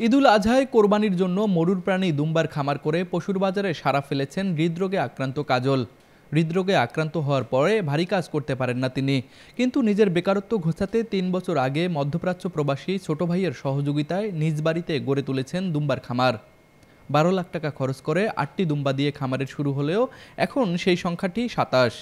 ঈদুল আজহায় কোরবানির জন্য মরুর প্রাণী দুম্বার খামার করে পশুর বাজারে সাড়া ফেলেছেন হৃদরোগে আক্রান্ত কাজল। হৃদরোগে আক্রান্ত হওয়ার পরে ভারী কাজ করতে পারেন না তিনি, কিন্তু নিজের বেকারত্ব ঘোচাতে ৩ বছর আগে মধ্যপ্রাচ্য প্রবাসী ছোট ভাইয়ের সহযোগিতায় নিজ বাড়িতে গড়ে তুলেছেন দুম্বার খামার। ১২ লাখ টাকা খরচ করে ৮টি দুম্বা দিয়ে খামারের শুরু হলেও এখন সেই সংখ্যাটি ২৭।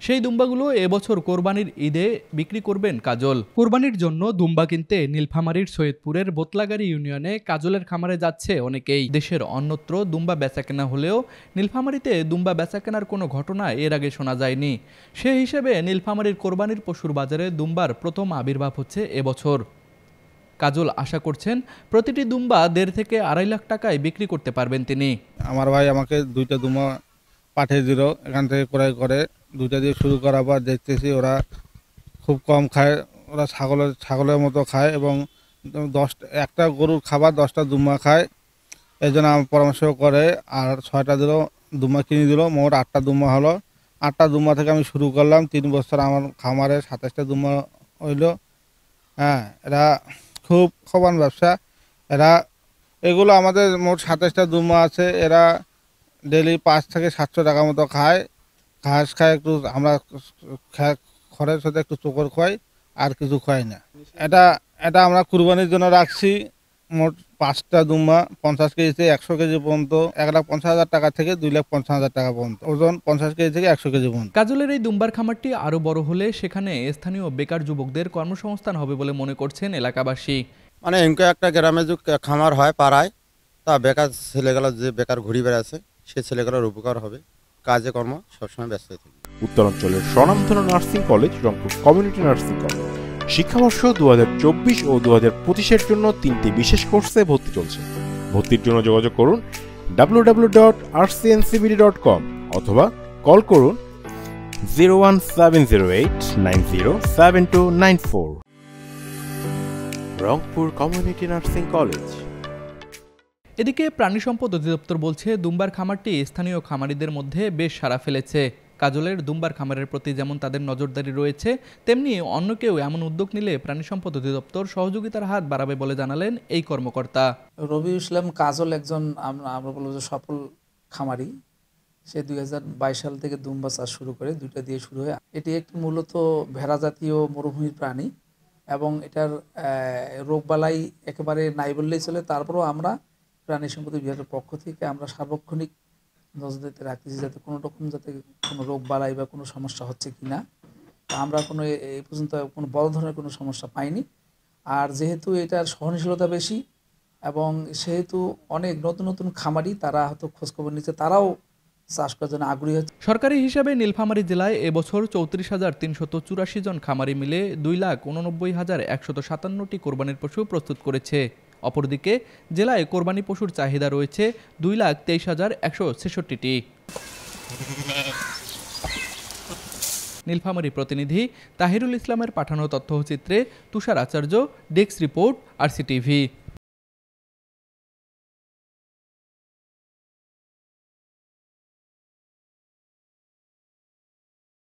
সেই দুম্বাগুলো এবছর কোরবানির ঈদে বিক্রি করবেন কাজল। কোরবানির জন্য দুম্বা কিনতে নীলফামারীর সৈয়দপুরের বোতলাগাড়ি ইউনিয়নে কাজলের খামারে যাচ্ছে অনেকেই। দেশের অন্যত্র দুম্বা বেচাকেনা হলেও নীলফামারীতে দুম্বা বেচাকেনার কোনো ঘটনা এর আগে শোনা যায়নি। সে হিসেবে নীলফামারীর কোরবানির পশুর বাজারে দুম্বার প্রথম আবির্ভাব হচ্ছে এবছর। কাজল আশা করছেন প্রতিটি দুম্বা ১.৫ থেকে ২.৫ লাখ টাকায় বিক্রি করতে পারবেন তিনি। আমার ভাই আমাকে ২টা দুম্বা পাঠিয়ে দিল, এখান থেকে ক্রয় করে 2টা দিয়ে শুরু করার পর দেখতেছি ওরা খুব কম খায়, ওরা ছাগলের মতো খায় এবং একটা গরুর খাবার 10টা দুম্বা খায়। এই জন্য আমার পরামর্শ করে আর 6টা দিল, দুম্বা কিনে দিল, মোট 8টা দুম্বা হলো। 8টা দুম্বা থেকে আমি শুরু করলাম। 3 বছর আমার খামারে 27টা দুম্বা হইল। হ্যাঁ, এরা খুব সমান ব্যবসা। এগুলো আমাদের মোট 27টা দুম্বা আছে। এরা ডেলি 5 থেকে 700 টাকা মতো খায়। ঘাস খায়, একটু আমরা খড়ের সাথে একটু চোকর খাই, আর কিছু খাই না। এটা আমরা কুরবানির জন্য রাখছি। মোট 5টা দুম্বা 50 কেজি থেকে 100 কেজি পর্যন্ত, 1,50,000 টাকা থেকে 2,50,000 টাকা পর্যন্ত, ওজন 50 কেজি থেকে 100 কেজি পর্যন্ত। কাজলের এই দুম্বার খামারটি আরও বড় হলে সেখানে স্থানীয় বেকার যুবকদের কর্মসংস্থান হবে বলে মনে করছেন এলাকাবাসী। মানে এমকে একটা গ্রামে যে খামার হয় পাড়ায়, তা বেকার ছেলেগুলো যে বেকার ঘুরি বেড়াচ্ছে সে ছেলেগুলোর উপকার হবে, কাজে কর্ম সবসময় ব্যস্ত থাকে। উত্তরাঞ্চলের স্বনামধন্য nursing college Rangpur community nursing college শিক্ষাবর্ষ 2024 ও 2025-এর জন্য 3টি বিশেষ কোর্সে ভর্তি চলছে। ভর্তির জন্য যোগাযোগ করুন www.rcncbd.com অথবা কল করুন 01708907294। Rangpur community nursing college. এদিকে প্রাণী সম্পদ অধিদপ্তর বলছে দুম্বার খামারটি স্থানীয় খামারিদের মধ্যে বেশ সাড়া ফেলেছে। কাজলের দুম্বার খামারের প্রতি যেমন তাদের নজরদারি রয়েছে, তেমনি অন্য কেউ এমন উদ্যোগ নিলে প্রাণী সম্পদ অধিদপ্তর সহযোগিতার হাত বাড়াবে বলে জানালেন এই কর্মকর্তা। রবিউল ইসলাম কাজল একজন আমরা বলবো যে সফল খামারি। সে 2022 সাল থেকে দুম্বা চাষ শুরু করে, 2টা দিয়ে শুরু হয়। এটি একটি মূলত ভেড়া জাতীয় মরুভূমির প্রাণী এবং এটার রোগবালাই একেবারে নাই বললেই চলে। তারপরেও আমরা প্রাণী সম্পদ বিভাগের পক্ষ থেকে আমরা সার্বক্ষণিক নজরদারিতে রাখতেছি যাতে কোনো রকম কোনো রোগ বালাই বা কোনো সমস্যা হচ্ছে কি না। আমরা কোনো এই পর্যন্ত কোনো বড় ধরনের কোনো সমস্যা পাইনি। আর যেহেতু এটার সহনশীলতা বেশি এবং সেহেতু অনেক নতুন নতুন খামারি তারা হয়তো খোঁজখবর নিচ্ছে, তারাও চাষ করার জন্য আগ্রহী হচ্ছে। সরকারি হিসাবে নীলফামারী জেলায় এবছর ৩৪,৩84 জন খামারি মিলে 2,89,157টি কোরবানির পশু প্রস্তুত করেছে। অপরদিকে জেলায় কোরবানি পশুর চাহিদা রয়েছে 2,23,166টি। নীলফামারী প্রতিনিধি তাহিরুল ইসলামের পাঠানো তথ্যচিত্রে তুষার আচার্য, ডেস্ক রিপোর্ট, RCTV।